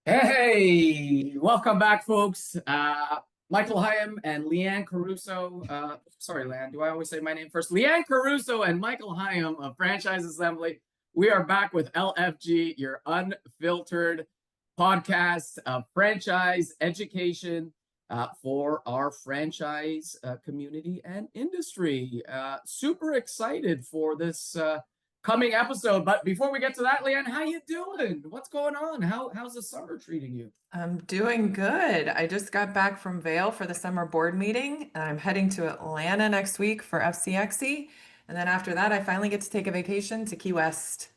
Hey, welcome back, folks. Michael Hyam and Leanne Caruso. Sorry, Leanne, do I always say my name first? Leanne Caruso and Michael Hyam of Franchise Assembly. We are back with LFG, your unfiltered podcast of franchise education for our franchise community and industry. Super excited for this coming episode. But before we get to that, Leanne, how you doing? What's going on? How's the summer treating you? I'm doing good. I just got back from Vail for the summer board meeting, and I'm heading to Atlanta next week for FCXC. And then after that, I finally get to take a vacation to Key West.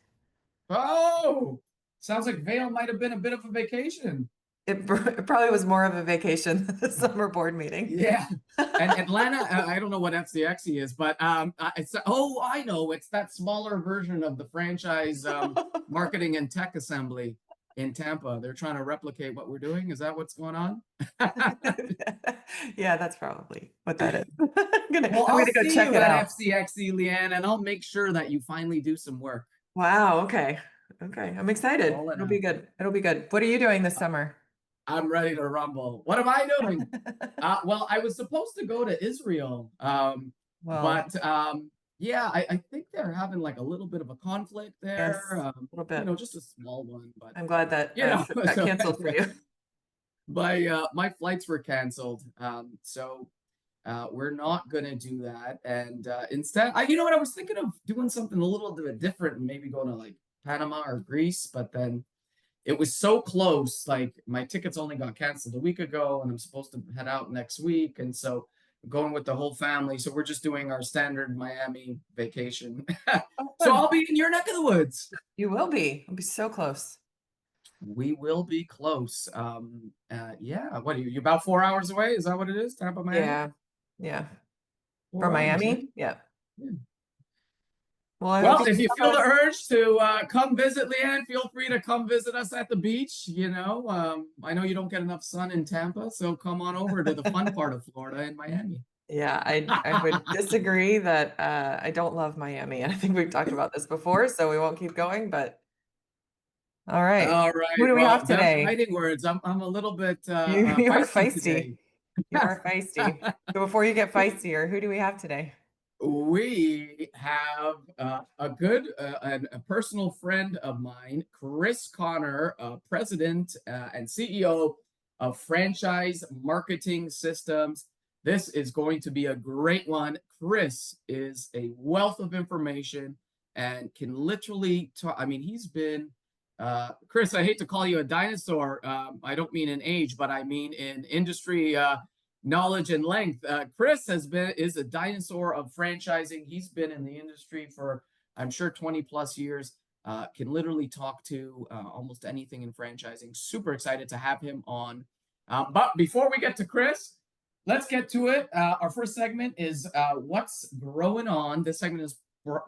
Oh, sounds like Vail might have been a bit of a vacation. It probably was more of a vacation than the summer board meeting. Yeah. And Atlanta, I don't know what FCXC is, but I know, it's that smaller version of the franchise marketing and tech assembly in Tampa. They're trying to replicate what we're doing. Is that what's going on? Yeah, that's probably what that is. Well, I'm I'll gonna go see check you it at out. FCXC, Leanne, and I'll make sure that you finally do some work. Wow, okay. Okay, I'm excited. Roll it It'll out. be good. It'll be good. What are you doing this summer? I'm ready to rumble. What am I doing? Well, I was supposed to go to Israel, Well, but yeah, I think they're having like a little bit of a conflict yes, there. a little bit. Just a small one, but I'm glad that trip got so canceled for you. my flights were canceled, so we're not gonna do that. And instead, you know what? I was thinking of doing something a little bit different, and maybe going to like Panama or Greece, but then it was so close. Like my tickets only got canceled a week ago, and I'm supposed to head out next week, and so I'm going with the whole family. So we're just doing our standard Miami vacation. So I'll be in your neck of the woods. You will be. It'll be so close. We will be close. Yeah. What are you? You about 4 hours away? Is that what it is? Tampa, Miami? Yeah. Yeah. 4 From hours, eh? Miami? Yeah. Yeah. Well, I Well, hope if you feel the have urge to come visit Leanne, feel free to come visit us at the beach. I know you don't get enough sun in Tampa, so come on over to the fun part of Florida in Miami. Yeah, I would disagree that I don't love Miami. And I think we've talked about this before, so we won't keep going, but all right. All right. Who do we Well, have them today? fighting words. I'm a little bit You are feisty feisty. today. You are feisty. So before you get feistier, who do we have today? We have a personal friend of mine, Chris Connor, president and CEO of Franchise Marketing Systems. This is going to be a great one. Chris is a wealth of information and can literally talk. I mean, he's been, Chris, I hate to call you a dinosaur. I don't mean in age, but I mean in industry knowledge and length. Chris is a dinosaur of franchising. He's been in the industry for, I'm sure, 20 plus years. Can literally talk to almost anything in franchising. Super excited to have him on. But before we get to Chris, let's get to it. Our first segment is What's Growing On. This segment is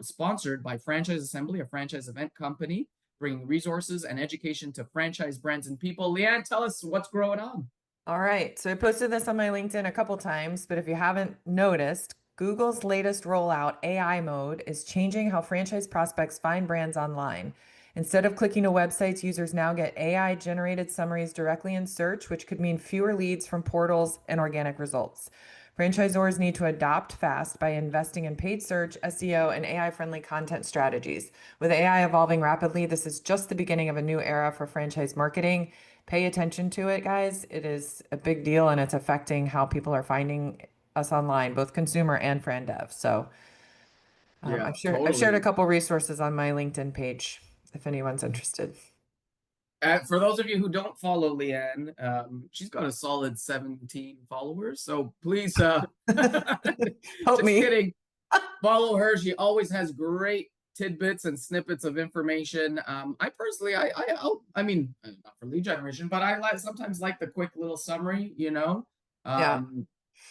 sponsored by Franchise Assembly, a franchise event company, bringing resources and education to franchise brands and people. Leanne, tell us what's growing on. All right. So I posted this on my LinkedIn a couple times, but if you haven't noticed, Google's latest rollout, AI mode, is changing how franchise prospects find brands online. Instead of clicking to websites, users now get AI-generated summaries directly in search, which could mean fewer leads from portals and organic results. Franchisors need to adopt fast by investing in paid search, SEO, and AI-friendly content strategies. With AI evolving rapidly, this is just the beginning of a new era for franchise marketing. Pay attention to it, guys. It is a big deal, and it's affecting how people are finding us online, both consumer and fran dev. So Yeah, I've shared totally. a couple resources on my LinkedIn page if anyone's interested. For those of you who don't follow Leanne, she's got a solid 17 followers. So please, Help just me. kidding. Follow her. She always has great tidbits and snippets of information. I personally, I mean, not for lead generation, but I sometimes like the quick little summary, Yeah.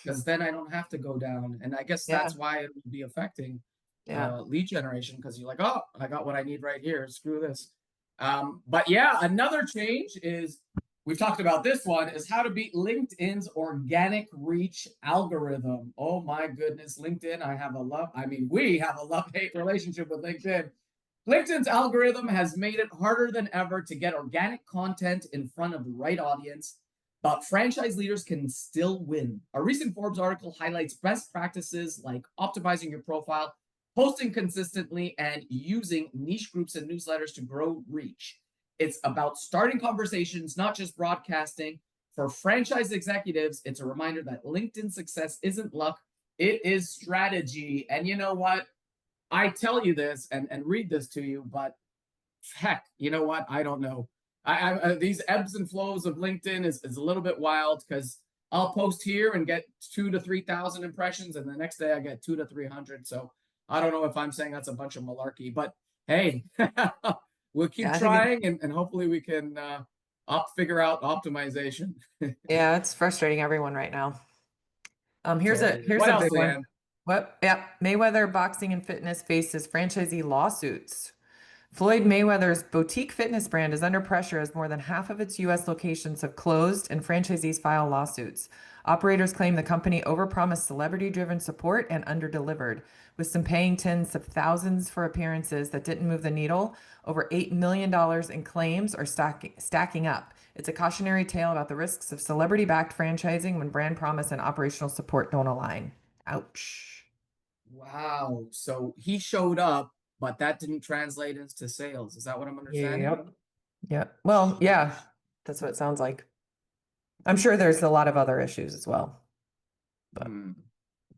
because then I don't have to go down. And I guess Yeah. that's why it would be affecting Yeah. lead generation, because you're like, oh, I got what I need right here. Screw this. But yeah, another change is we've talked about this one, is how to beat LinkedIn's organic reach algorithm. Oh my goodness, LinkedIn, we have a love-hate relationship with LinkedIn. LinkedIn's algorithm has made it harder than ever to get organic content in front of the right audience, but franchise leaders can still win. A recent Forbes article highlights best practices like optimizing your profile, posting consistently, and using niche groups and newsletters to grow reach. It's about starting conversations, not just broadcasting. For franchise executives, it's a reminder that LinkedIn success isn't luck, it is strategy. And you know what? I tell you this and read this to you, but heck, you know what? I don't know. These ebbs and flows of LinkedIn is a little bit wild because I'll post here and get 2 to 3,000 impressions, and the next day I get 2 to 300. So I don't know if I'm saying that's a bunch of malarkey, but hey, we'll keep trying and hopefully we can figure out optimization. Yeah, it's frustrating everyone right now. Here's What a else, big one. Leanne? What? Yep. Mayweather Boxing and Fitness faces franchisee lawsuits. Floyd Mayweather's boutique fitness brand is under pressure as more than half of its U.S. locations have closed and franchisees file lawsuits. Operators claim the company overpromised celebrity-driven support and underdelivered, with some paying tens of thousands for appearances that didn't move the needle. Over $8 million in claims are stacking up. It's a cautionary tale about the risks of celebrity-backed franchising when brand promise and operational support don't align. Ouch. Wow. So he showed up, but that didn't translate into sales. Is that what I'm understanding? Yep. Yep. Well, yeah, that's what it sounds like. I'm sure there's a lot of other issues as well. But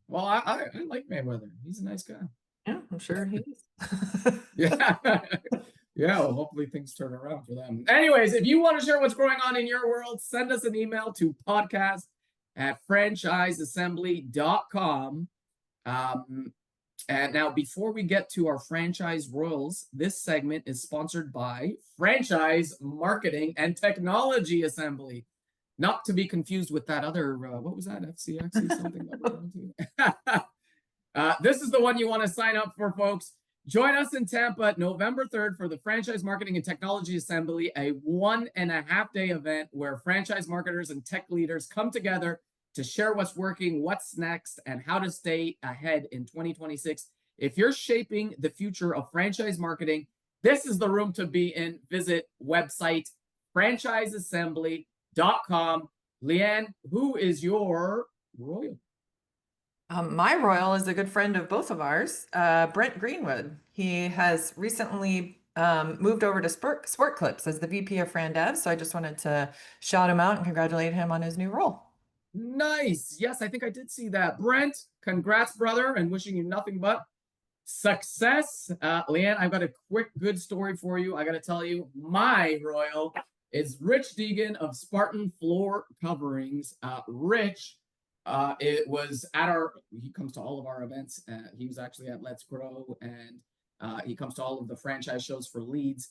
well, I like Mayweather. He's a nice guy. yeah, I'm sure he is. Yeah. Yeah, well, hopefully things turn around for them. Anyways, if you want to share what's going on in your world, send us an email to podcast@franchiseassembly.com. And now, before we get to our franchise royals, this segment is sponsored by Franchise Marketing and Technology Assembly. Not to be confused with that other, what was that, FCXC something that we're going to? This is the one you want to sign up for, folks. Join us in Tampa November 3rd for the Franchise Marketing and Technology Assembly, a 1.5-day event where franchise marketers and tech leaders come together to share what's working, what's next, and how to stay ahead in 2026. If you're shaping the future of franchise marketing, this is the room to be in. Visit website franchiseassembly.com. Leanne, who is your royal? My royal is a good friend of both of ours, Brent Greenwood. He has recently moved over to Sport Clips as the VP of Fran Dev. So I just wanted to shout him out and congratulate him on his new role. Nice. Yes, I think I did see that. Brent, congrats, brother, and wishing you nothing but success. Leanne, I've got a quick good story for you. I got to tell you, my royal is Rich Deegan of Spartan Floor Coverings. Rich, it was at he comes to all of our events. He was actually at Let's Grow, and he comes to all of the franchise shows for leads.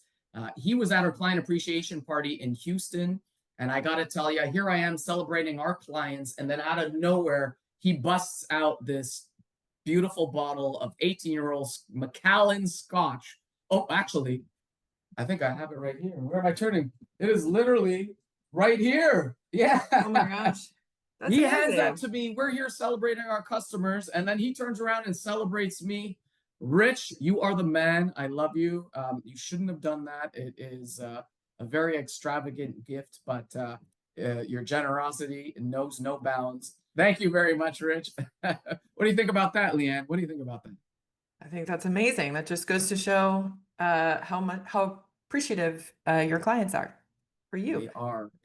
He was at our client appreciation party in Houston. And I got to tell you, here I am celebrating our clients. And then out of nowhere, he busts out this beautiful bottle of 18-year-old Macallan Scotch. Oh, actually, I think I have it right here. Where am I turning? It is literally right here. Yeah. Oh my gosh. That's he amazing. Hands that to me. We're here celebrating our customers. And then he turns around and celebrates me. Rich, you are the man. I love you. You shouldn't have done that. It is a very extravagant gift, but your generosity knows no bounds. Thank you very much, Rich. What do you think about that, Leanne? What do you think about that? I think that's amazing. That just goes to show how appreciative your clients are for you.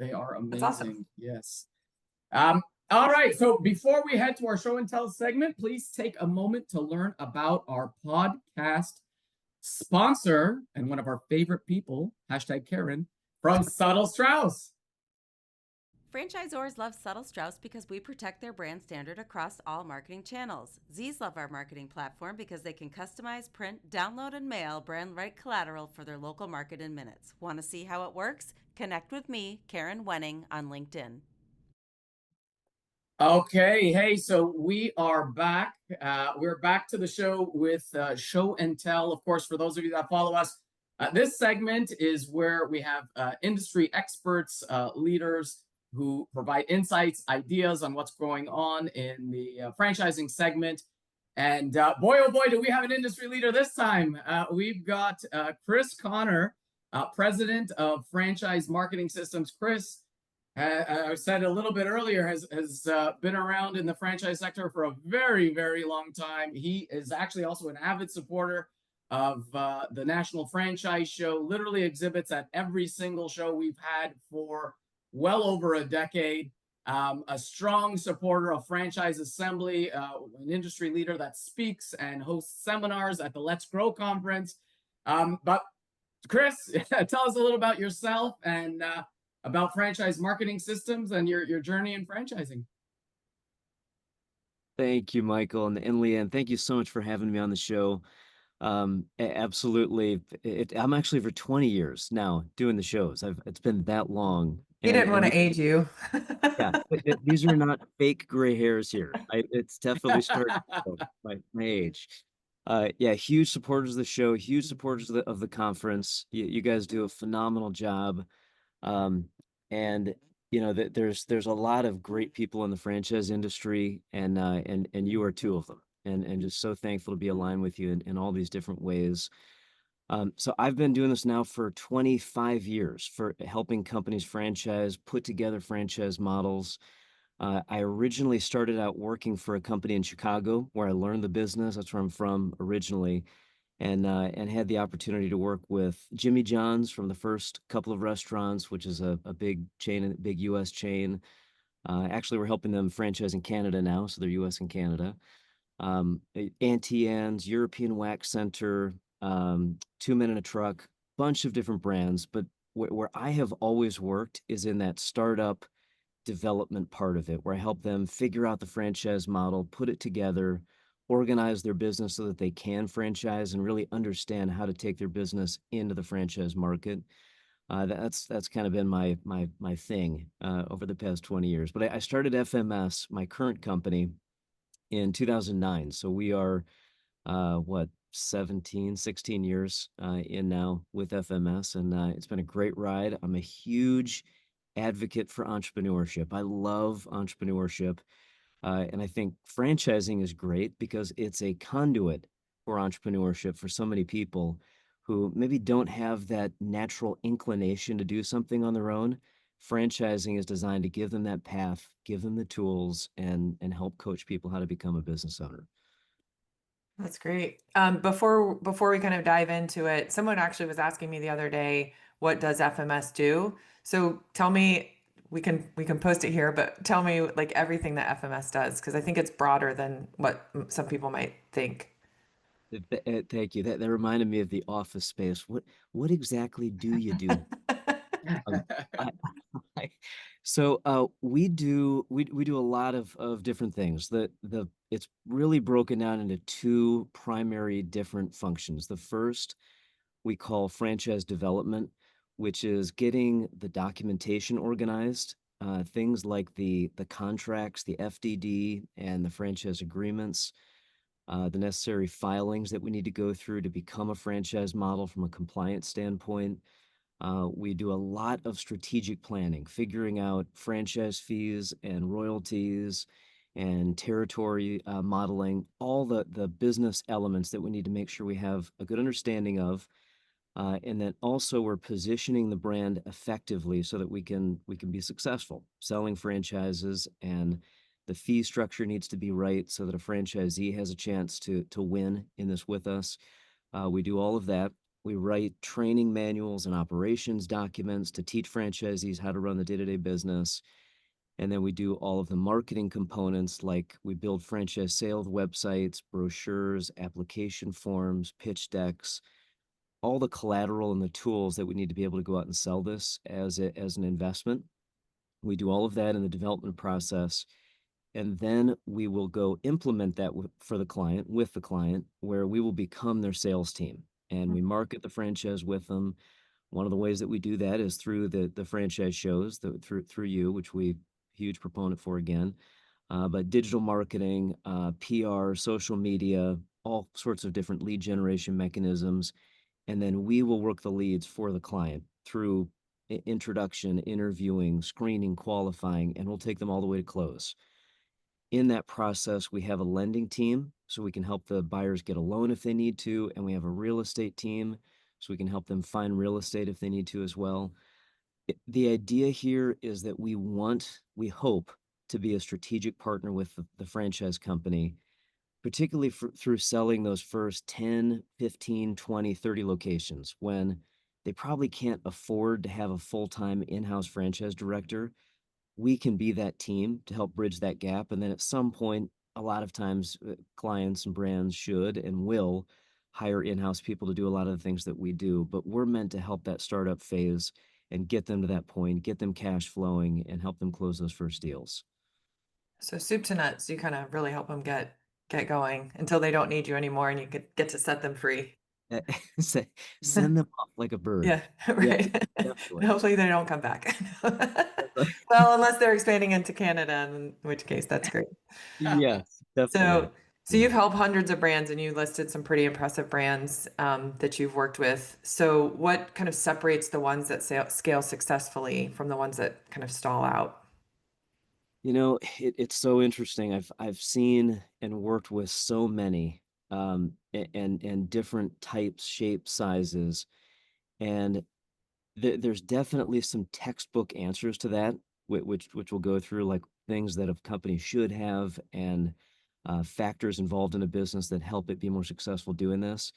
They are amazing. That's awesome. Yes. All right. So before we head to our show and tell segment, please take a moment to learn about our podcast sponsor and one of our favorite people, #Karen, from Subtle Strauss. Franchisors love Subtle Strauss because we protect their brand standard across all marketing channels. Z's love our marketing platform because they can customize, print, download, and mail brand right collateral for their local market in minutes. Want to see how it works? Connect with me, Karen Wenning, on LinkedIn. Okay, hey, so we are back. We're back to the show with show and tell. Of course, for those of you that follow us, This segment is where we have industry experts, leaders who provide insights, ideas on what's going on in the franchising segment. And boy, oh boy, do we have an industry leader this time. We've got Chris Connor, president of Franchise Marketing Systems. Chris, I said a little bit earlier, has been around in the franchise sector for a very, very long time. He is actually also an avid supporter of the National Franchise Show, literally exhibits at every single show we've had for well over a decade. A strong supporter of Franchise Assembly, an industry leader that speaks and hosts seminars at the Let's Grow conference. But Chris, tell us a little about yourself and about Franchise Marketing Systems and your journey in franchising. Thank you, Michael, and Leanne. Thank you so much for having me on the show. Absolutely. I'm actually for 20 years now doing the shows. It's been that long. He didn't want to age you. Yeah, these are not fake gray hairs here. It's definitely starting my age. Yeah, huge supporters of the show, huge supporters of the conference. You guys do a phenomenal job. And there's a lot of great people in the franchise industry, and you are two of them. And just so thankful to be aligned with you in all these different ways. So I've been doing this now for 25 years for helping companies franchise, put together franchise models. I originally started out working for a company in Chicago where I learned the business. That's where I'm from originally, and had the opportunity to work with Jimmy John's from the first couple of restaurants, which is a big chain, a big U.S. chain. Actually, we're helping them franchise in Canada now, so they're U.S. and Canada. Auntie Anne's, European Wax Center, Two Men in a Truck, bunch of different brands. But where I have always worked is in that startup development part of it, where I help them figure out the franchise model, put it together, organize their business so that they can franchise and really understand how to take their business into the franchise market. That's kind of been my thing over the past 20 years. But I started FMS, my current company, in 2009. So we are, 16 years in now with FMS, and it's been a great ride. I'm a huge advocate for entrepreneurship. I love entrepreneurship. And I think franchising is great because it's a conduit for entrepreneurship for so many people who maybe don't have that natural inclination to do something on their own. Franchising is designed to give them that path, give them the tools, and help coach people how to become a business owner. That's great. Before we kind of dive into it, someone actually was asking me the other day, what does FMS do? So tell me, we can post it here, but tell me like everything that FMS does, because I think it's broader than what some people might think. Thank you. That reminded me of the Office Space. What exactly do you do? I, So we do a lot of different things. It's really broken down into two primary different functions. The first we call franchise development, which is getting the documentation organized, things like the contracts, the FDD, and the franchise agreements, the necessary filings that we need to go through to become a franchise model from a compliance standpoint. We do a lot of strategic planning, figuring out franchise fees and royalties and territory modeling, all the business elements that we need to make sure we have a good understanding of. And then also we're positioning the brand effectively so that we can be successful selling franchises, and the fee structure needs to be right so that a franchisee has a chance to win in this with us. We do all of that. We write training manuals and operations documents to teach franchisees how to run the day-to-day business. And then we do all of the marketing components, like we build franchise sales websites, brochures, application forms, pitch decks, all the collateral and the tools that we need to be able to go out and sell this as an investment. We do all of that in the development process. And then we will go implement that for the client, with the client, where we will become their sales team. And we market the franchise with them. One of the ways that we do that is through the franchise shows, through you, which we huge proponent for again. But digital marketing, PR, social media, all sorts of different lead generation mechanisms. and then we will work the leads for the client through introduction, interviewing, screening, qualifying, and we'll take them all the way to close. In that process, we have a lending team so we can help the buyers get a loan if they need to, and we have a real estate team so we can help them find real estate if they need to as well. The idea here is that we hope to be a strategic partner with the franchise company, particularly through selling those first 10, 15, 20, 30 locations when they probably can't afford to have a full-time in-house franchise director. We can be that team to help bridge that gap. And then at some point, a lot of times clients and brands should and will hire in-house people to do a lot of the things that we do. But we're meant to help that startup phase and get them to that point, get them cash flowing, and help them close those first deals. So soup to nuts, you kind of really help them get going until they don't need you anymore, and you get to set them free. Send them off like a bird. Yeah, Yeah, right. definitely. Hopefully they don't come back. Well, unless they're expanding into Canada, in which case that's great. Yes, definitely. So you've helped hundreds of brands, and you listed some pretty impressive brands that you've worked with. So what kind of separates the ones that scale successfully from the ones that kind of stall out? It's so interesting. I've seen and worked with so many and different types, shapes, sizes, and there's definitely some textbook answers to that, which we'll go through, like things that a company should have and factors involved in a business that help it be more successful doing this.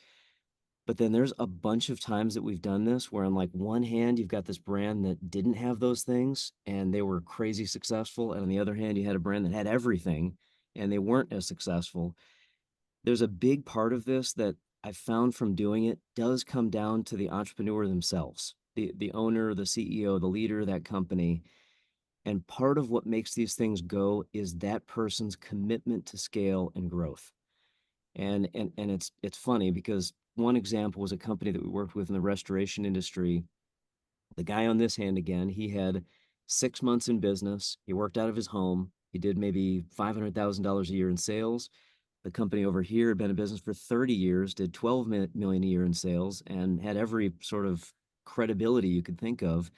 But then there's a bunch of times that we've done this where on like one hand, you've got this brand that didn't have those things and they were crazy successful. And on the other hand, you had a brand that had everything and they weren't as successful. There's a big part of this that I found from doing it does come down to the entrepreneur themselves, the owner, the CEO, the leader of that company. And part of what makes these things go is that person's commitment to scale and growth. And it's funny because one example was a company that we worked with in the restoration industry. The guy on this hand again, he had 6 months in business. He worked out of his home. He did maybe $500,000 a year in sales. The company over here had been in business for 30 years, did 12 million a year in sales, and had every sort of credibility you could think of.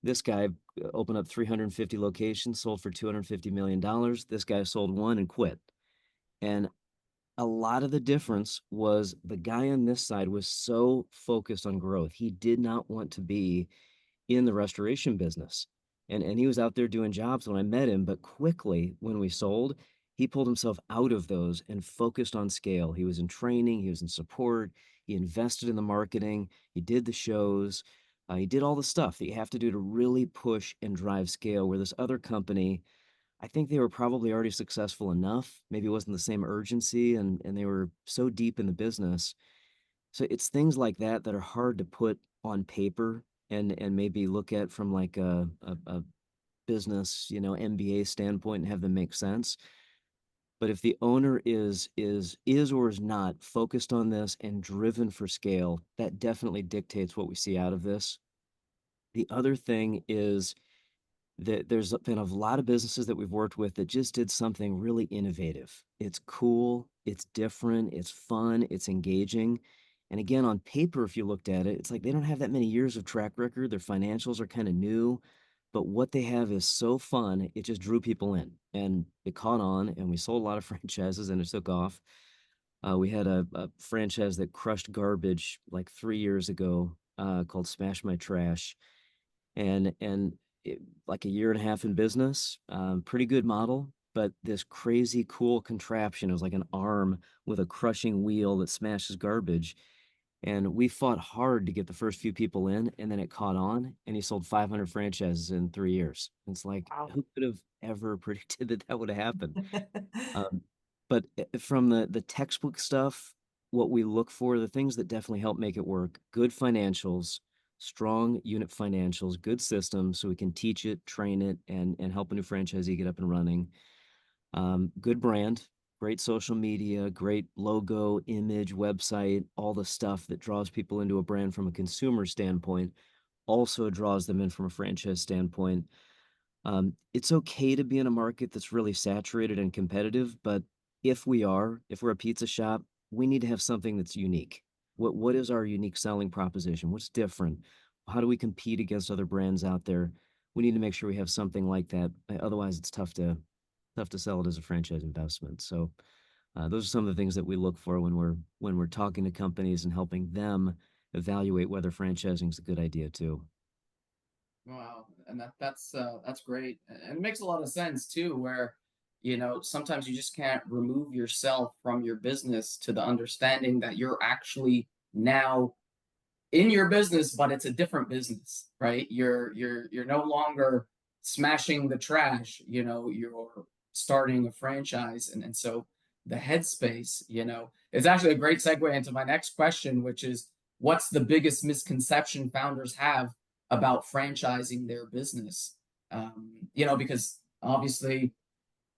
This guy opened up 350 locations, sold for $250 million. This guy sold one and quit. And a lot of the difference was the guy on this side was so focused on growth. He did not want to be in the restoration business. And he was out there doing jobs when I met him, but quickly when we sold, he pulled himself out of those and focused on scale. He was in training, he was in support, he invested in the marketing, he did the shows, he did all the stuff that you have to do to really push and drive scale, where this other company, I think they were probably already successful enough. Maybe it wasn't the same urgency and they were so deep in the business. So it's things like that that are hard to put on paper and maybe look at from like a business, MBA standpoint and have them make sense. But if the owner is or is not focused on this and driven for scale, that definitely dictates what we see out of this. The other thing is that there's been a lot of businesses that we've worked with that just did something really innovative. It's cool, it's different, it's fun, it's engaging. And again, on paper, if you looked at it, it's like they don't have that many years of track record. Their financials are kind of new, but what they have is so fun, it just drew people in and it caught on. And we sold a lot of franchises and it took off. We had a franchise that crushed garbage like 3 years ago called Smash My Trash. And like a year and a half in business, pretty good model, but this crazy cool contraption. It was like an arm with a crushing wheel that smashes garbage. And we fought hard to get the first few people in, and then it caught on, and he sold 500 franchises in 3 years. It's like, Wow. who could have ever predicted that that would have happened? Um, but from the textbook stuff, what we look for, the things that definitely help make it work, good financials, strong unit financials, good systems so we can teach it, train it, and help a new franchisee get up and running. Good brand, great social media, great logo, image, website, all the stuff that draws people into a brand from a consumer standpoint also draws them in from a franchise standpoint. It's okay to be in a market that's really saturated and competitive, but if we're a pizza shop, we need to have something that's unique. What is our unique selling proposition? What's different? How do we compete against other brands out there? We need to make sure we have something like that. Otherwise, it's tough to sell it as a franchise investment. So those are some of the things that we look for when we're talking to companies and helping them evaluate whether franchising is a good idea too. Wow, and that's great, and it makes a lot of sense too. Where sometimes you just can't remove yourself from your business to the understanding that you're actually now in your business, but it's a different business, right? You're no longer smashing the trash. You're starting a franchise, and so the headspace, is actually a great segue into my next question, which is what's the biggest misconception founders have about franchising their business? Because obviously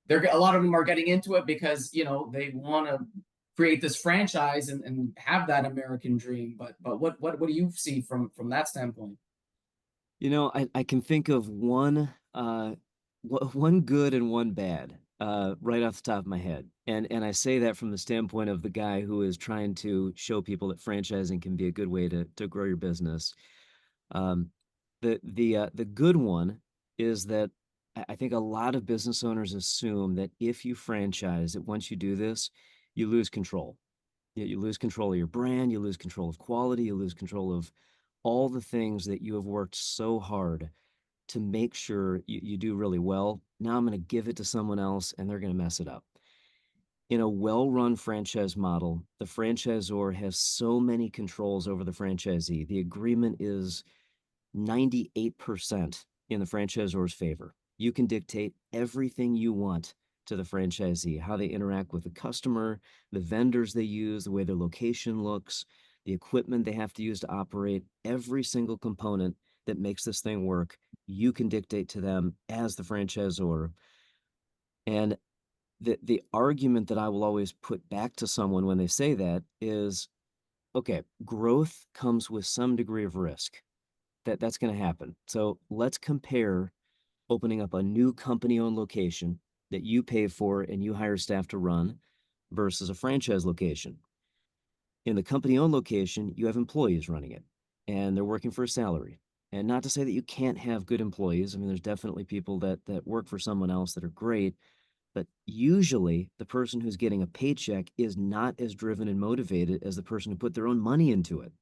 they're a lot of them are getting into it because they want to create this franchise and have that American dream. But what do you see from that standpoint? I can think of one good and one bad right off the top of my head. And I say that from the standpoint of the guy who is trying to show people that franchising can be a good way to grow your business. Um, the good one is that I think a lot of business owners assume that if you franchise, that once you do this, you lose control. You lose control of your brand, you lose control of quality, you lose control of all the things that you have worked so hard to make sure you do really well. Now I'm going to give it to someone else and they're going to mess it up. In a well-run franchise model, the franchisor has so many controls over the franchisee. The agreement is 98% in the franchisor's favor. You can dictate everything you want to the franchisee, how they interact with the customer, the vendors they use, the way their location looks, the equipment they have to use to operate, every single component that makes this thing work, you can dictate to them as the franchisor. And the argument that I will always put back to someone when they say that is, okay, growth comes with some degree of risk. That's going to happen. So let's compare opening up a new company-owned location that you pay for and you hire staff to run versus a franchise location. In the company-owned location, you have employees running it, and they're working for a salary. And not to say that you can't have good employees. I mean, there's definitely people that work for someone else that are great, but usually the person who's getting a paycheck is not as driven and motivated as the person who put their own money into it.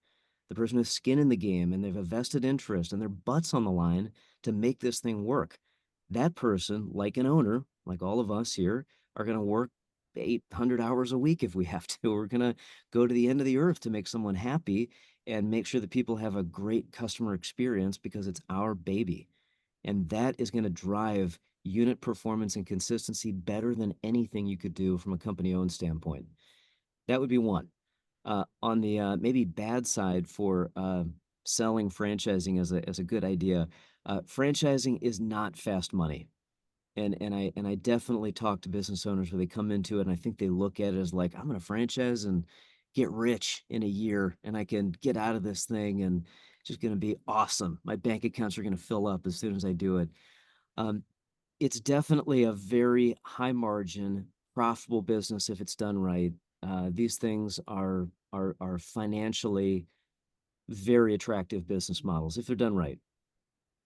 The person with skin in the game and they've a vested interest and their butts on the line to make this thing work. That person, like an owner, like all of us here, are going to work 800 hours a week if we have to. We're going to go to the end of the earth to make someone happy and make sure that people have a great customer experience because it's our baby. And that is going to drive unit performance and consistency better than anything you could do from a company owned standpoint. That would be one. On the maybe bad side for selling franchising as a good idea, franchising is not fast money. And I definitely talk to business owners where they come into it and I think they look at it as like, I'm going to franchise and get rich in a year and I can get out of this thing and it's just going to be awesome. My bank accounts are going to fill up as soon as I do it. Um, it's definitely a very high margin, profitable business if it's done right. These things are financially very attractive business models if they're done right.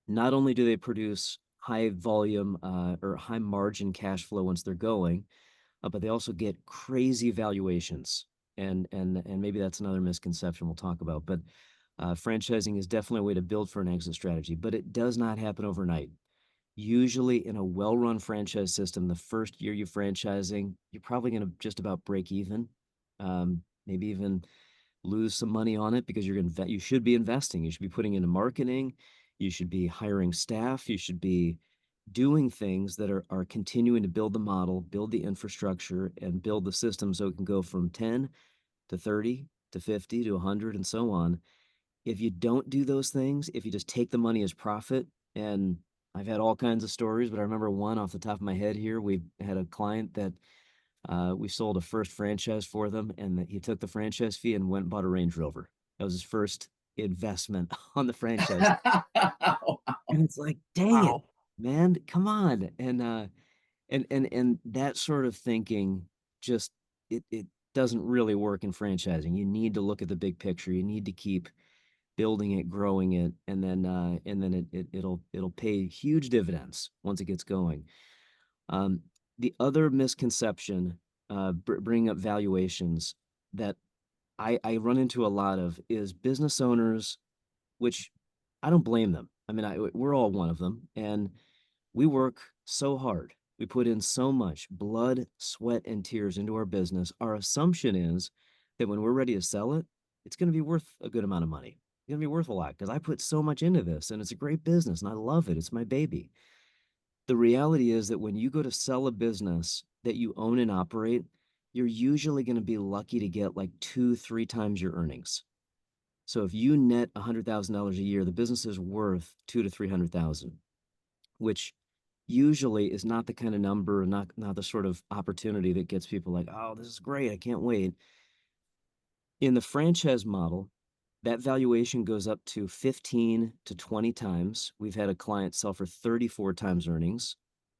Not only do they produce high volume or high margin cash flow once they're going, but they also get crazy valuations. And maybe that's another misconception we'll talk about. But franchising is definitely a way to build for an exit strategy, but it does not happen overnight. Usually in a well-run franchise system, the first year you're franchising, you're probably going to just about break even, maybe even lose some money on it because you should be investing. You should be putting into marketing. You should be hiring staff. You should be doing things that are continuing to build the model, build the infrastructure, and build the system so it can go from 10 to 30 to 50 to 100 and so on. If you don't do those things, if you just take the money as profit, and I've had all kinds of stories, but I remember one off the top of my head here. We had a client that we sold a first franchise for them, and that he took the franchise fee and went and bought a Range Rover. That was his first investment on the franchise. And it's like, dang it, Wow. man, come on. And that sort of thinking just it doesn't really work in franchising. You need to look at the big picture. You need to keep building it, growing it, and then it'll pay huge dividends once it gets going. The other misconception, bringing up valuations, that I run into a lot of is business owners, which I don't blame them. I mean, we're all one of them, and we work so hard. We put in so much blood, sweat, and tears into our business. Our assumption is that when we're ready to sell it, it's going to be worth a good amount of money. It's going to be worth a lot because I put so much into this and it's a great business and I love it. It's my baby. The reality is that when you go to sell a business that you own and operate, you're usually going to be lucky to get like 2, 3 times your earnings. So if you net $100,000 a year, the business is worth 200,000 to 300,000, which usually is not the kind of number, not the sort of opportunity that gets people like, oh, this is great, I can't wait. In the franchise model, that valuation goes up to 15 to 20 times. We've had a client sell for 34 times earnings.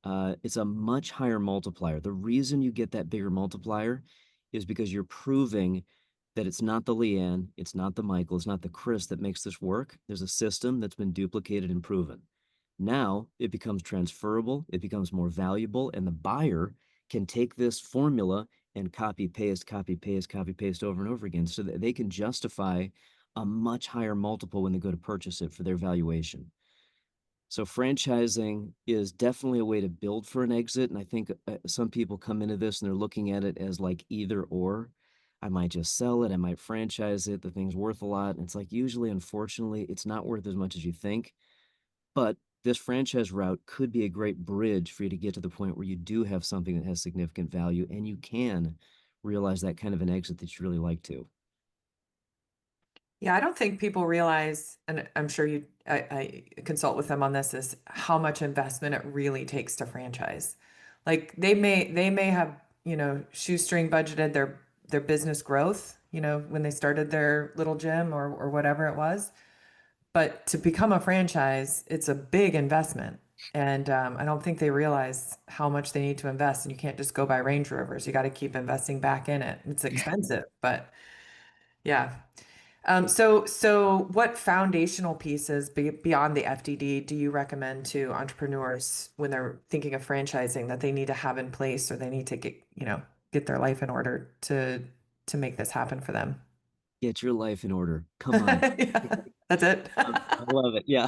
It's a much higher multiplier. The reason you get that bigger multiplier is because you're proving that it's not the Leanne, it's not the Michael, it's not the Chris that makes this work. There's a system that's been duplicated and proven. Now it becomes transferable, it becomes more valuable, and the buyer can take this formula and copy paste, copy paste, copy paste over and over again so that they can justify a much higher multiple when they go to purchase it for their valuation. So franchising is definitely a way to build for an exit. And I think some people come into this and they're looking at it as like either or. I might just sell it. I might franchise it. The thing's worth a lot. And it's like, usually, unfortunately, it's not worth as much as you think. But this franchise route could be a great bridge for you to get to the point where you do have something that has significant value and you can realize that kind of an exit that you really like to. Yeah, I don't think people realize, and I'm sure I consult with them on this, is how much investment it really takes to franchise. Like they may have, shoestring budgeted their business growth, when they started their little gym or whatever it was. But to become a franchise, it's a big investment. And I don't think they realize how much they need to invest. And you can't just go buy Range Rovers. You got to keep investing back in it. It's expensive, but yeah. So what foundational pieces beyond the FDD do you recommend to entrepreneurs when they're thinking of franchising that they need to have in place, or they need to get their life in order to make this happen for them? Get your life in order. Come on. Yeah, that's it. I love it. Yeah.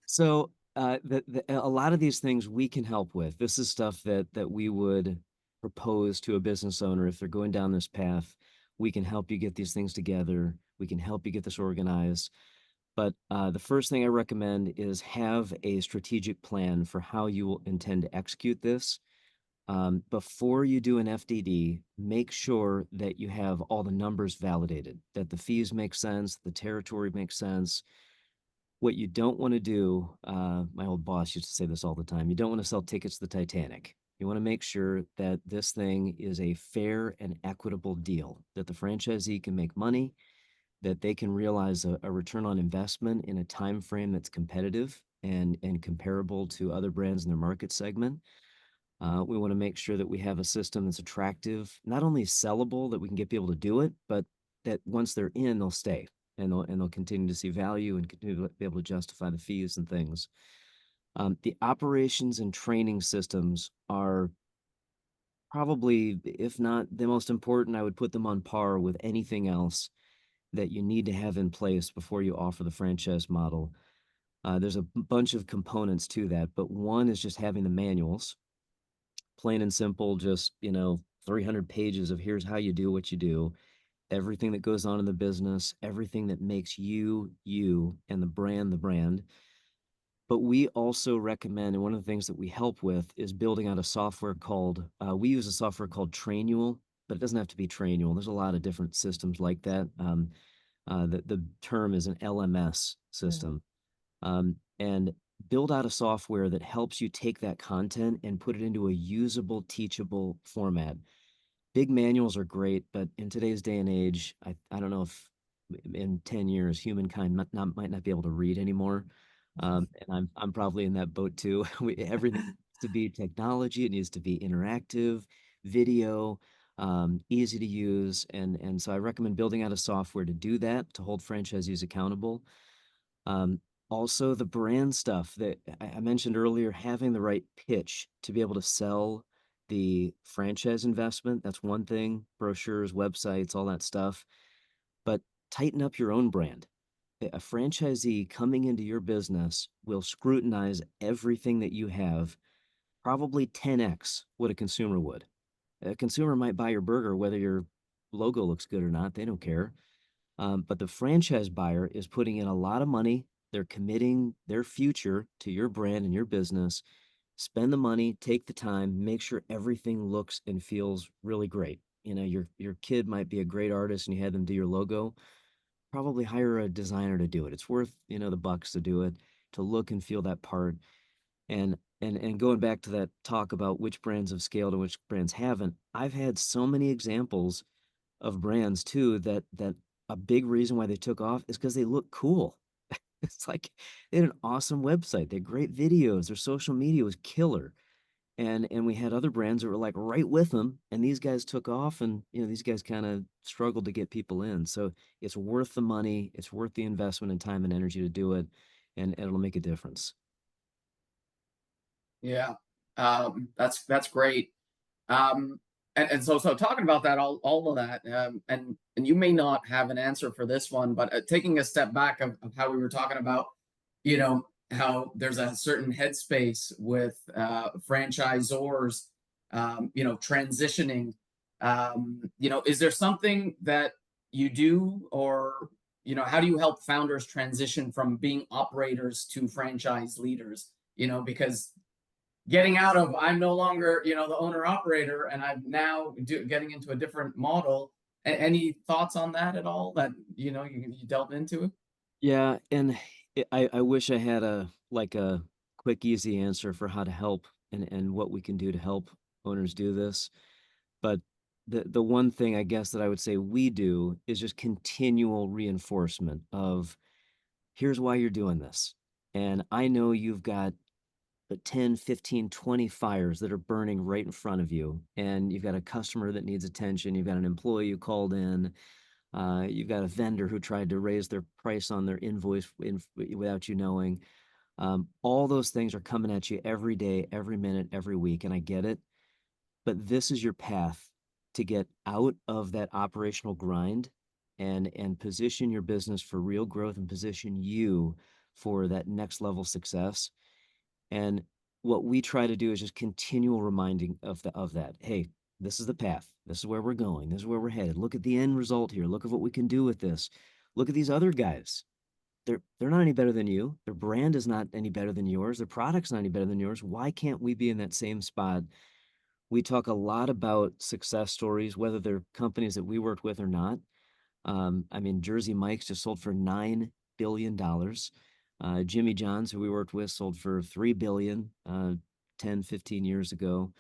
So a lot of these things we can help with. This is stuff that we would propose to a business owner if they're going down this path. We can help you get these things together. We can help you get this organized. But the first thing I recommend is have a strategic plan for how you will intend to execute this. Before you do an FDD, make sure that you have all the numbers validated, that the fees make sense, the territory makes sense. What you don't want to do, my old boss used to say this all the time, you don't want to sell tickets to the Titanic. You want to make sure that this thing is a fair and equitable deal, that the franchisee can make money, that they can realize a return on investment in a time frame that's competitive and comparable to other brands in their market segment. We want to make sure that we have a system that's attractive, not only sellable, that we can get people to do it, but that once they're in, they'll stay and they'll continue to see value and continue to be able to justify the fees and things. The operations and training systems are probably, if not the most important, I would put them on par with anything else that you need to have in place before you offer the franchise model. There's a bunch of components to that, but one is just having the manuals, plain and simple, just, 300 pages of here's how you do what you do, everything that goes on in the business, everything that makes you, and the brand. But we also recommend, and one of the things that we help with is building out a software called, we use a software called Trainual, but it doesn't have to be Trainual. There's a lot of different systems like that. The term is an LMS system. And build out a software that helps you take that content and put it into a usable, teachable format. Big manuals are great, but in today's day and age, I don't know if in 10 years humankind might not be able to read anymore. And I'm probably in that boat too. Everything needs to be technology. It needs to be interactive. video, easy to use. And so I recommend building out a software to do that, to hold franchisees accountable. Also, the brand stuff that I mentioned earlier, having the right pitch to be able to sell the franchise investment, that's one thing, brochures, websites, all that stuff. But tighten up your own brand. A franchisee coming into your business will scrutinize everything that you have, probably 10x what a consumer would. A consumer might buy your burger whether your logo looks good or not. They don't care. But the franchise buyer is putting in a lot of money. They're committing their future to your brand and your business. Spend the money, take the time, make sure everything looks and feels really great. You know, your kid might be a great artist and you had them do your logo. Probably hire a designer to do it. It's worth, the bucks to do it, to look and feel that part. And going back to that talk about which brands have scaled and which brands haven't, I've had so many examples of brands too that a big reason why they took off is because they look cool. It's like they had an awesome website, they had great videos, their social media was killer. And we had other brands that were like right with them, and these guys took off, and these guys kind of struggled to get people in. So it's worth the money, it's worth the investment and time and energy to do it, and it'll make a difference. Yeah, that's great. And so talking about that, all of that, and you may not have an answer for this one, but taking a step back of how we were talking about, how there's a certain headspace with franchisors, transitioning. Is there something that you do, or how do you help founders transition from being operators to franchise leaders? Because getting out of I'm no longer the owner operator and I'm now getting into a different model. Any thoughts on that at all that you delved into it? Yeah, and I wish I had a quick, easy answer for how to help and what we can do to help owners do this. But the one thing I guess that I would say we do is just continual reinforcement of here's why you're doing this. And I know you've got 10, 15, 20 fires that are burning right in front of you, and you've got a customer that needs attention, you've got an employee you called in, you've got a vendor who tried to raise their price on their invoice without you knowing. All those things are coming at you every day, every minute, every week, and I get it. But this is your path to get out of that operational grind and position your business for real growth and position you for that next level success. And what we try to do is just continual reminding of that. Hey, this is the path. This is where we're going. This is where we're headed. Look at the end result here. Look at what we can do with this. Look at these other guys. They're not any better than you. Their brand is not any better than yours. Their product's not any better than yours. Why can't we be in that same spot? We talk a lot about success stories, whether they're companies that we worked with or not. I mean, Jersey Mike's just sold for $9 billion. Jimmy John's, who we worked with, sold for 3 billion 10, 15 years ago.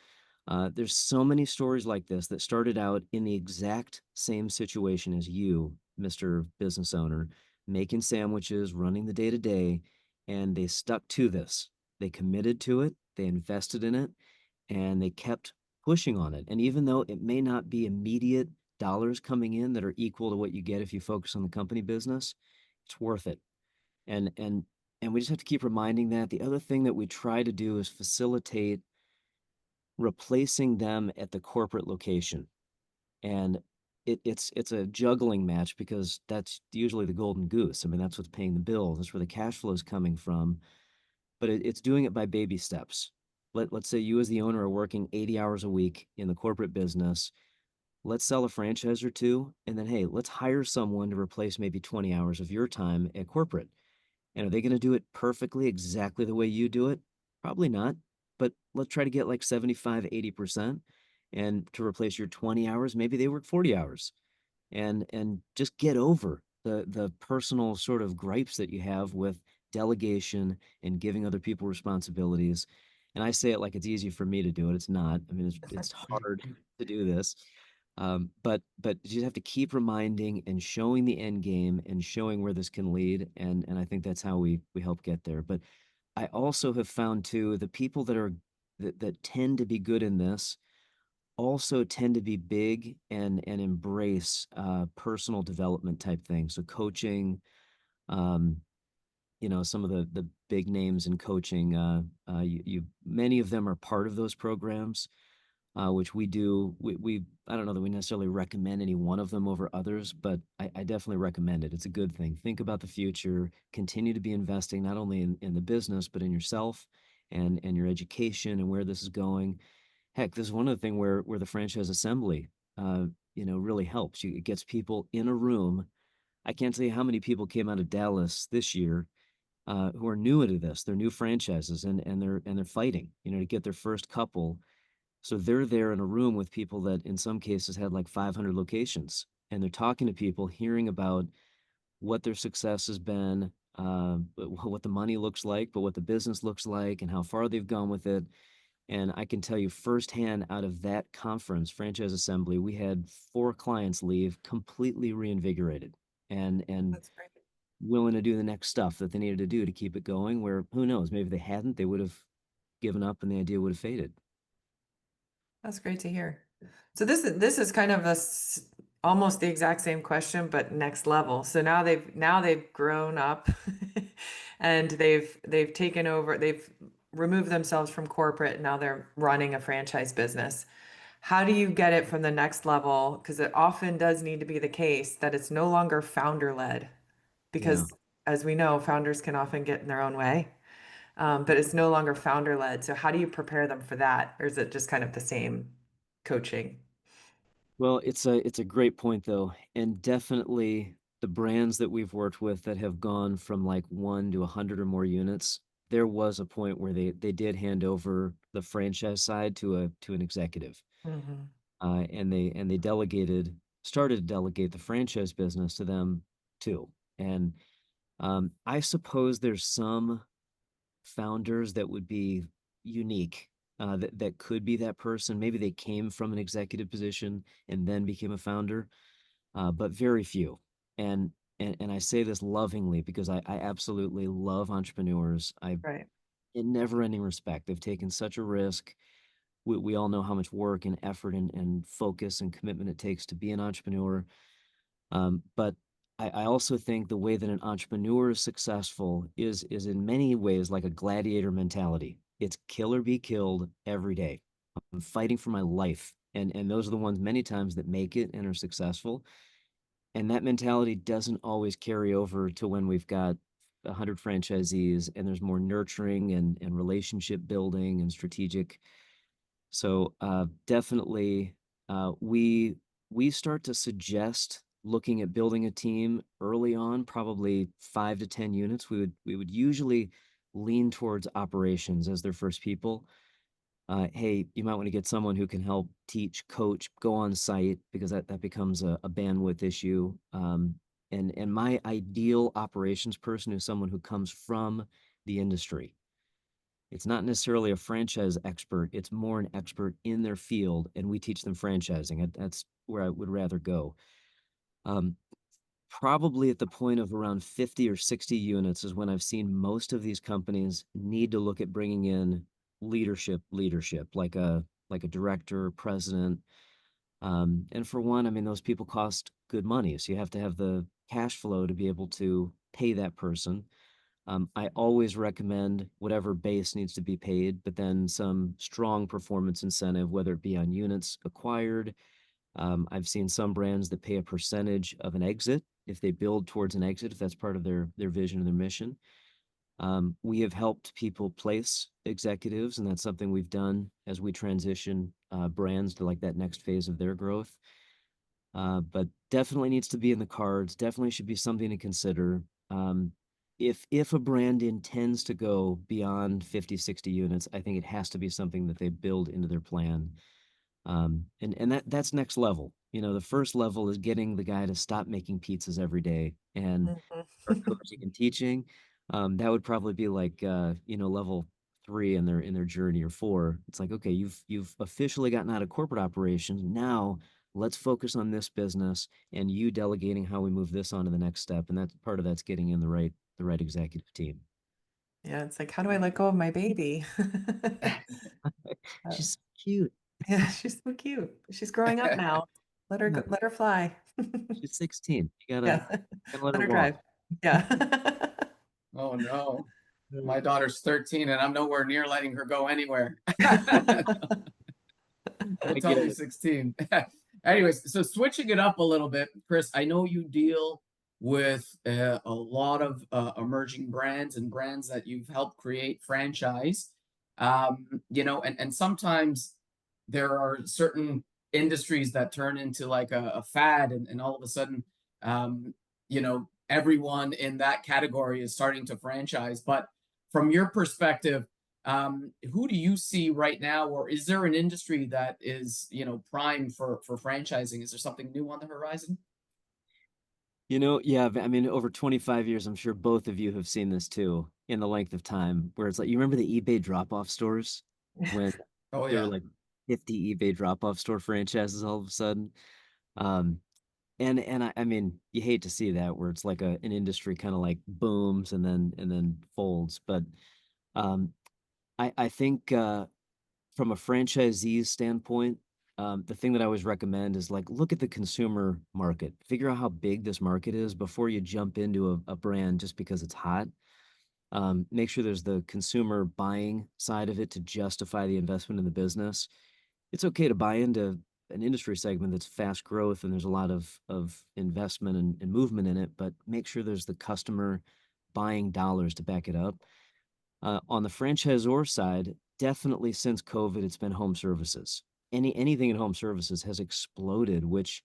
There's so many stories like this that started out in the exact same situation as you, Mr. Business Owner, making sandwiches, running the day to day, and they stuck to this. They committed to it, they invested in it, and they kept pushing on it. And even though it may not be immediate dollars coming in that are equal to what you get if you focus on the company business, it's worth it. And we just have to keep reminding that. The other thing that we try to do is facilitate replacing them at the corporate location. And it's a juggling match because that's usually the golden goose. I mean, that's what's paying the bills. That's where the cash flow is coming from. But it's doing it by baby steps. Let's say you as the owner are working 80 hours a week in the corporate business. Let's sell a franchise or two, and then, hey, let's hire someone to replace maybe 20 hours of your time at corporate. And are they going to do it perfectly, exactly the way you do it? Probably not. But let's try to get like 75, 80%. And to replace your 20 hours, maybe they work 40 hours. And just get over the personal sort of gripes that you have with delegation and giving other people responsibilities. And I say it like it's easy for me to do it. It's not. I mean, it's hard to do this. But you just have to keep reminding and showing the end game and showing where this can lead. And I think that's how we help get there. But I also have found too the people that tend to be good in this also tend to be big and embrace personal development type things. So coaching, um, some of the big names in coaching, many of them are part of those programs, which we do. I don't know that we necessarily recommend any one of them over others, but I definitely recommend it. It's a good thing. Think about the future. Continue to be investing not only in the business, but in yourself and your education and where this is going. Heck, this is one of the things where the franchise assembly, really helps. It gets people in a room. I can't tell you how many people came out of Dallas this year who are new into this. They're new franchises and they're fighting, to get their first couple. So they're there in a room with people that in some cases had like 500 locations, and they're talking to people, hearing about what their success has been, what the money looks like, but what the business looks like, and how far they've gone with it. And I can tell you firsthand, out of that conference, Franchise Assembly, we had 4 clients leave completely reinvigorated and That's great. willing to do the next stuff that they needed to do to keep it going. Where who knows, maybe if they hadn't, they would have given up and the idea would have faded. That's great to hear. So this is kind of almost the exact same question, but next level. So now they've grown up, and they've taken over. They've removed themselves from corporate. Now they're running a franchise business. How do you get it from the next level? Because it often does need to be the case that it's no longer founder led, Yeah. because as we know, founders can often get in their own way. But it's no longer founder led. So how do you prepare them for that? Or is it just kind of the same coaching? Well, it's a great point though, and definitely the brands that we've worked with that have gone from like 1 to 100 or more units, there was a point where they did hand over the franchise side to an executive, Hmm. and they started to delegate the franchise business to them too. And I suppose there's some founders that would be unique, that could be that person. Maybe they came from an executive position and then became a founder, but very few. And and I say this lovingly because I absolutely love entrepreneurs. Right. In never ending respect. They've taken such a risk. We all know how much work and effort and focus and commitment it takes to be an entrepreneur. But I also think the way that an entrepreneur is successful is in many ways like a gladiator mentality. It's kill or be killed every day. I'm fighting for my life. And those are the ones many times that make it and are successful. And that mentality doesn't always carry over to when we've got 100 franchisees and there's more nurturing and relationship building and strategic. So definitely, we start to suggest looking at building a team early on, probably 5 to 10 units. We would usually lean towards operations as their first people. Hey, you might want to get someone who can help teach, coach, go on site, because that becomes a bandwidth issue. And my ideal operations person is someone who comes from the industry. It's not necessarily a franchise expert, it's more an expert in their field, and we teach them franchising. That's where I would rather go. Um, Probably at the point of around 50 or 60 units is when I've seen most of these companies need to look at bringing in leadership, like a director, president. And for one, I mean, those people cost good money, so you have to have the cash flow to be able to pay that person. I always recommend whatever base needs to be paid, but then some strong performance incentive, whether it be on units acquired. I've seen some brands that pay a percentage of an exit if they build towards an exit, if that's part of their vision and their mission. We have helped people place executives, and that's something we've done as we transition brands to like that next phase of their growth. But definitely needs to be in the cards. Definitely should be something to consider. If a brand intends to go beyond 50, 60 units, I think it has to be something that they build into their plan. And that's next level. The first level is getting the guy to stop making pizzas every day and start Mhm. coaching and teaching. That would probably be like level 3 in their journey, or 4. It's like, okay, you've officially gotten out of corporate operations. Now let's focus on this business and you delegating how we move this on to the next step. And that's part of that's getting in the right executive team. Yeah, it's like, how do I let go of my baby? Uh, She's so cute. Yeah, she's so cute. She's growing up now. Let her Yeah, go, let her fly. she's 16. You Yeah. gotta let Let her her walk. drive. Yeah. Oh no. Mm. My daughter's 13 and I'm nowhere near letting her go anywhere. I Don't tell get me it. 16. Anyways, so switching it up a little bit, Chris, I know you deal with a lot of emerging brands and brands that you've helped create franchise. And sometimes there are certain industries that turn into like a fad, and all of a sudden, everyone in that category is starting to franchise. But from your perspective, who do you see right now, or is there an industry that is, primed for franchising? Is there something new on the horizon? Yeah, I mean, over 25 years, I'm sure both of you have seen this too in the length of time where it's like, you remember the eBay drop-off stores when Oh there were yeah. like 50 eBay drop-off store franchises all of a sudden? Um, I mean, you hate to see that where it's like an industry kind of like booms and then folds. But um, I think from a franchisee standpoint, the thing that I always recommend is like look at the consumer market, figure out how big this market is before you jump into a brand just because it's hot. Make sure there's the consumer buying side of it to justify the investment in the business. It's okay to buy into an industry segment that's fast growth and there's a lot of investment and movement in it, but make sure there's the customer buying dollars to back it up. On the franchisor side, definitely since COVID, it's been home services. Anything in home services has exploded, which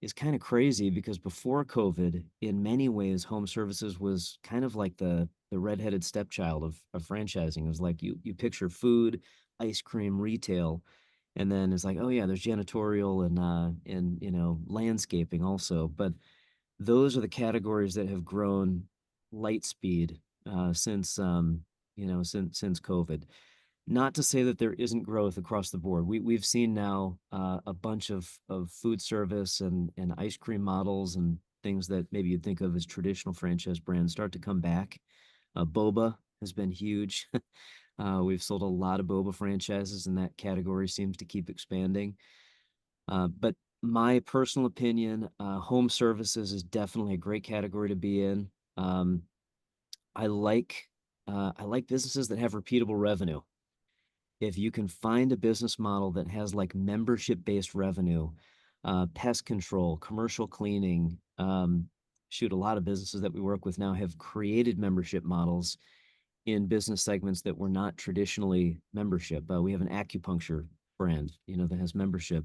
is kind of crazy because before COVID, in many ways, home services was kind of like the redheaded stepchild of franchising. It was like you picture food, ice cream, retail, and then it's like, oh yeah, there's janitorial and landscaping also. But those are the categories that have grown light speed since COVID. Not to say that there isn't growth across the board. We've seen now a bunch of food service and ice cream models and things that maybe you'd think of as traditional franchise brands start to come back. Boba has been huge. We've sold a lot of boba franchises, and that category seems to keep expanding. But my personal opinion, home services is definitely a great category to be in. Um, I like I like businesses that have repeatable revenue. If you can find a business model that has like membership-based revenue, pest control, commercial cleaning, shoot, a lot of businesses that we work with now have created membership models in business segments that were not traditionally membership. We have an acupuncture brand, that has membership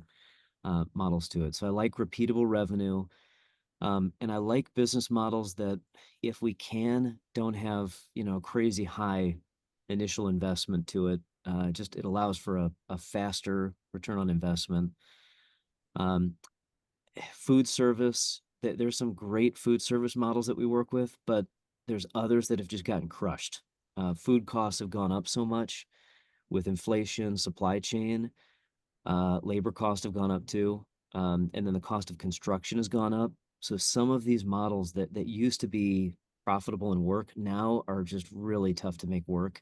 models to it. So I like repeatable revenue. And I like business models that, if we can, don't have, crazy high initial investment to it. Just it allows for a faster return on investment. Um, Food service, there's some great food service models that we work with, but there's others that have just gotten crushed. Food costs have gone up so much with inflation, supply chain, labor costs have gone up too. And then the cost of construction has gone up. So some of these models that used to be profitable and work now are just really tough to make work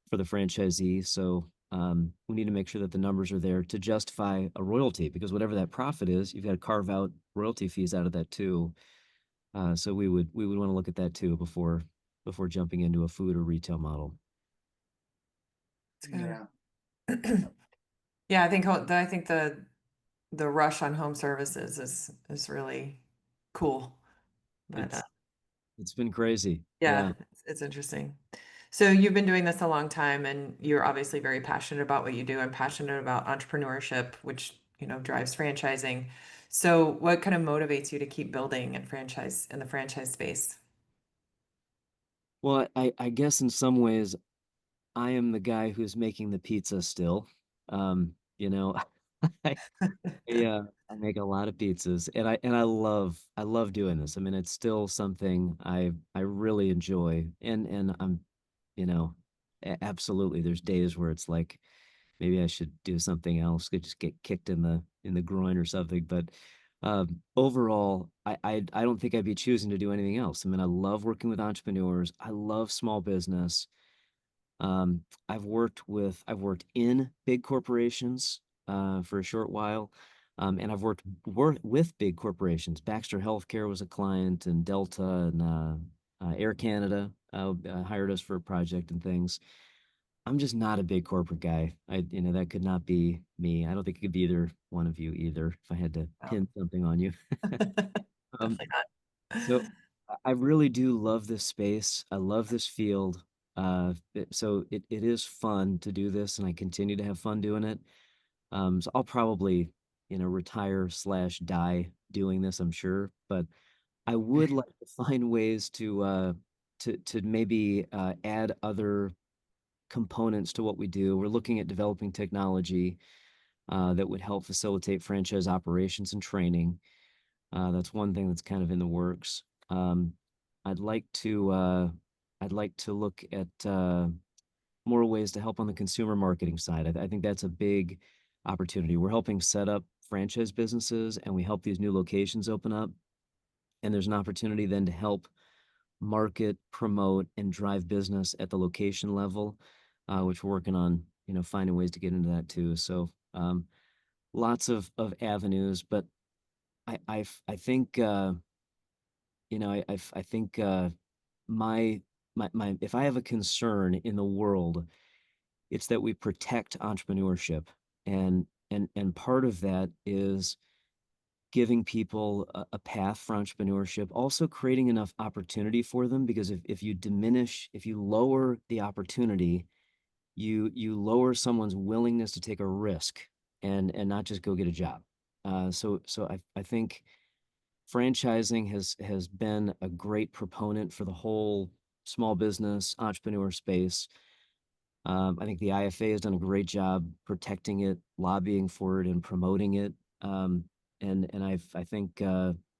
for the franchisee. So we need to make sure that the numbers are there to justify a royalty, because whatever that profit is, you've got to carve out royalty fees out of that too. So we would want to look at that too before jumping into a food or retail model. It's good. Yeah. Yeah, I think the rush on home services is really cool. But It's it's been crazy. yeah, Yeah. it's interesting. So you've been doing this a long time, and you're obviously very passionate about what you do and passionate about entrepreneurship, which, drives franchising. So what kind of motivates you to keep building and franchise in the franchise space? Well, I guess in some ways I am the guy who's making the pizza still. You know, I I make a lot of pizzas, and I love doing this. I mean, it's still something I really enjoy, and I'm, you know, absolutely. There's days where it's like maybe I should do something else, could just get kicked in the groin or something. But overall, I don't think I'd be choosing to do anything else. I mean, I love working with entrepreneurs. I love small business. I've worked in big corporations. for a short while. And I've worked with big corporations. Baxter Healthcare was a client, and Delta and Air Canada hired us for a project and things. I'm just not a big corporate guy. That could not be me. I don't think it could be either one of you either, if I had to No. pin something on you. Um, Definitely so not. I really do love this space. I love this field. So it is fun to do this, and I continue to have fun doing it. So I'll probably, retire / die doing this, I'm sure. But I would like to find ways to maybe add other components to what we do. We're looking at developing technology that would help facilitate franchise operations and training. That's one thing that's kind of in the works. Um, I'd like to look at more ways to help on the consumer marketing side. I think that's a big opportunity. We're helping set up franchise businesses, and we help these new locations open up. And there's an opportunity then to help market, promote, and drive business at the location level, which we're working on, finding ways to get into that too. So lots of avenues, but I think I think my if I have a concern in the world, it's that we protect entrepreneurship, and part of that is giving people a path for entrepreneurship, also creating enough opportunity for them, because if you lower the opportunity, you lower someone's willingness to take a risk and not just go get a job. So I think franchising has been a great proponent for the whole small business entrepreneur space. I think the IFA has done a great job protecting it, lobbying for it, and promoting it. I think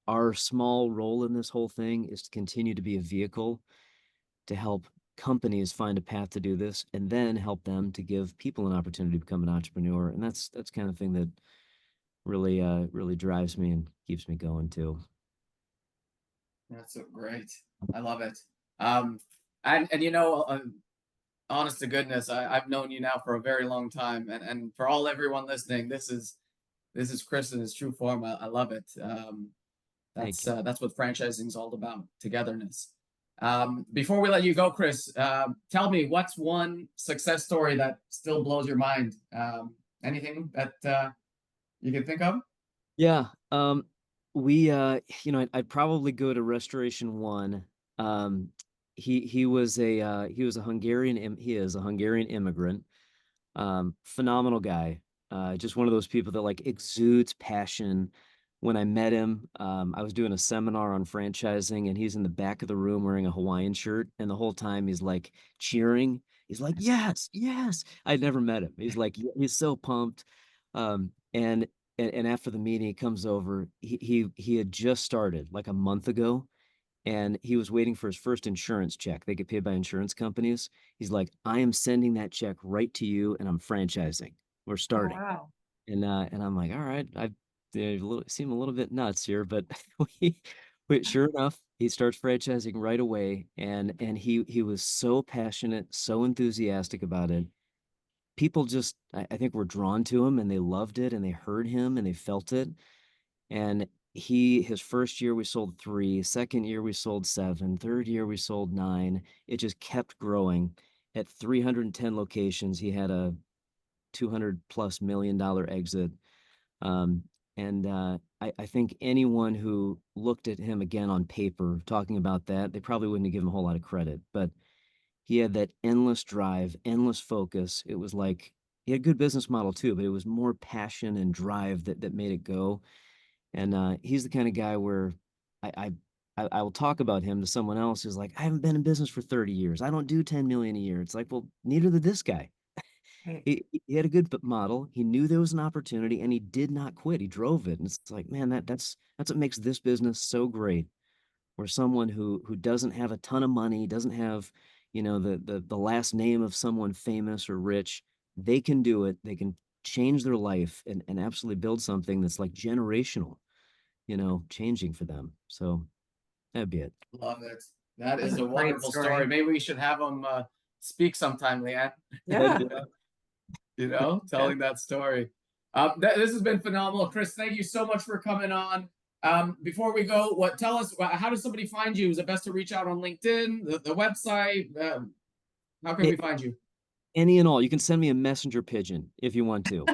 our small role in this whole thing is to continue to be a vehicle to help companies find a path to do this, and then help them to give people an opportunity to become an entrepreneur. And that's kind of thing that really drives me and keeps me going too. That's so great. I love it. And honest to goodness, I've known you now for a very long time, and for everyone listening, this is Chris in his true form. I love it. Thank you. That's what franchising is all about: togetherness. Before we let you go, Chris, tell me, what's one success story that still blows your mind? Anything that you can think of? Yeah. We I'd probably go to Restoration One. Um, he was a Hungarian he is a Hungarian immigrant. Phenomenal guy. Just one of those people that like exudes passion. When I met him, I was doing a seminar on franchising, and he's in the back of the room wearing a Hawaiian shirt, and the whole time he's like cheering. He's like, "Yes, yes." I'd never met him. He's so pumped. Um, and and after the meeting, he comes over. He had just started like a month ago, and he was waiting for his first insurance check. They get paid by insurance companies. He's like, "I am sending that check right to you, and I'm franchising. We're Oh, starting." wow. And I'm like, "All right, seem a little bit nuts here," but sure enough, he starts franchising right away, and he was so passionate, so enthusiastic about it. People just, I think, were drawn to him, and they loved it, and they heard him, and they felt it. And his first year we sold 3, second year we sold 7, third year we sold 9. It just kept growing. At 310 locations, he had a $200+ million exit. Um, and I think anyone who looked at him again on paper talking about that, they probably wouldn't have given him a whole lot of credit. But he had that endless drive, endless focus. It was like he had a good business model too, but it was more passion and drive that made it go. And he's the kind of guy where I, I will talk about him to someone else who's like, "I haven't been in business for 30 years. I don't do 10 million a year." It's like, well, neither did this guy. Right. He had a good model. He knew there was an opportunity, and he did not quit. He drove it. And it's like, man, that's what makes this business so great. Where someone who doesn't have a ton of money, doesn't have, the last name of someone famous or rich, they can do it. They can change their life and absolutely build something that's like generational, changing for them. So that'd be it. Love it. That That's is a a great wonderful story. story. Maybe we should have him speak sometime, Leanne. Yeah. That'd be- Telling that story. This has been phenomenal. Chris, thank you so much for coming on. Before we go, tell us, how does somebody find you? Is it best to reach out on LinkedIn, the website? How can we find you? Any and all. You can send me a messenger pigeon if you want to.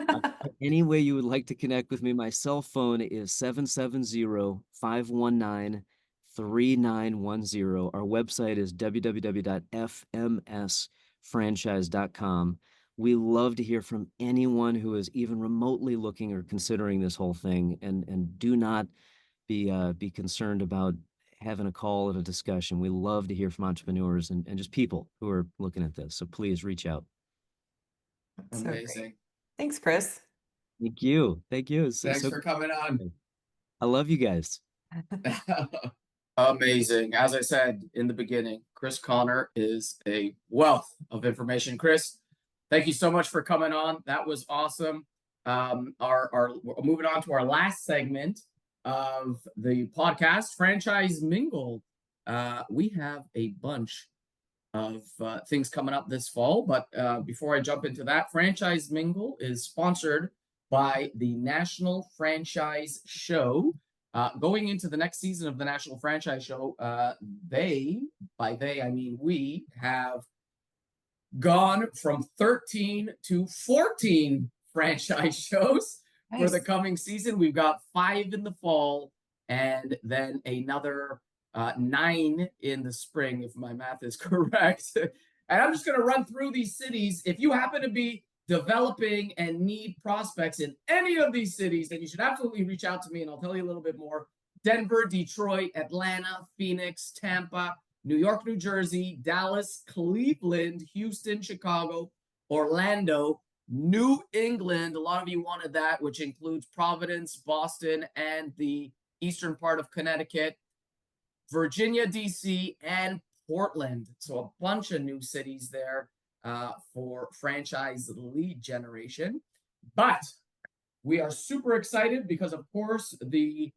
Any way you would like to connect with me, my cell phone is 770-519-3910. Our website is www.fmsfranchise.com. We love to hear from anyone who is even remotely looking or considering this whole thing, and do not be concerned about having a call and a discussion. We love to hear from entrepreneurs and just people who are looking at this. So please reach out. So great. Amazing. Thanks, Chris. Thank you. Thank you. Thanks for coming on. I love you guys. Amazing. As I said in the beginning, Chris Connor is a wealth of information. Chris, thank you so much for coming on. That was awesome. Moving on to our last segment of the podcast, Franchise Mingle. We have a bunch of things coming up this fall, but before I jump into that, Franchise Mingle is sponsored by the National Franchise Show. Going into the next season of the National Franchise Show, by they I mean we, have gone from 13 to 14 franchise shows. Nice. For the coming season. We've got 5 in the fall and then another 9 in the spring, if my math is correct. And I'm just going to run through these cities. If you happen to be developing and need prospects in any of these cities, then you should absolutely reach out to me and I'll tell you a little bit more. Denver, Detroit, Atlanta, Phoenix, Tampa, New York, New Jersey, Dallas, Cleveland, Houston, Chicago, Orlando, New England. A lot of you wanted that, which includes Providence, Boston, and the eastern part of Connecticut, Virginia, DC, and Portland. So a bunch of new cities there for franchise lead generation. But we are super excited because, of course, the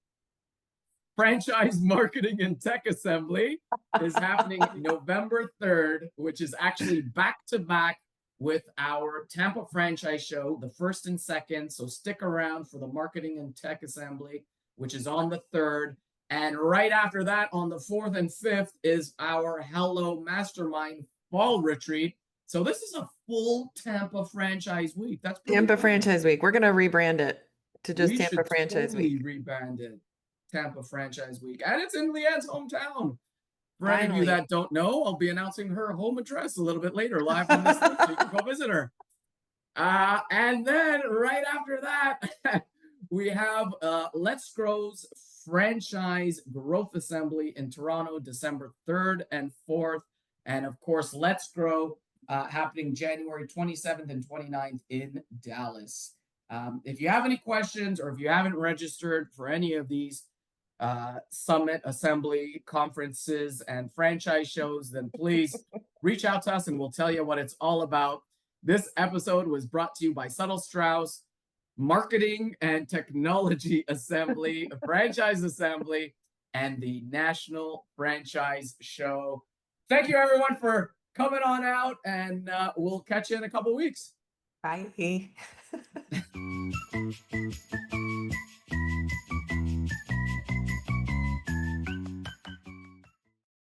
Franchise Marketing and Tech Assembly is happening November 3rd, which is actually back-to-back with our Tampa Franchise Show, the 1st and 2nd. So stick around for the Marketing and Tech Assembly, which is on the 3rd. And right after that, on the 4th and 5th, is our Hello Mastermind Fall Retreat. So this is a full Tampa Franchise Week. That's Tampa Franchise Week. We're going to rebrand it to just Tampa Franchise Week. Rebrand it Tampa Franchise Week. And it's in Leanne's hometown. For any of you that don't know, I'll be announcing her home address a little bit later, live from this link, so you can go visit her. And then right after that, we have Let's Grow's Franchise Growth Assembly in Toronto, December 3rd and 4th. And of course, Let's Grow happening January 27th and 29th in Dallas. If you have any questions or if you haven't registered for any of these summit, assembly, conferences, and franchise shows, then please reach out to us and we'll tell you what it's all about. This episode was brought to you by Subtle Strauss, Marketing and Technology Assembly, Franchise Assembly, and the National Franchise Show. Thank you, everyone, for coming on out, and we'll catch you in a couple weeks. Bye.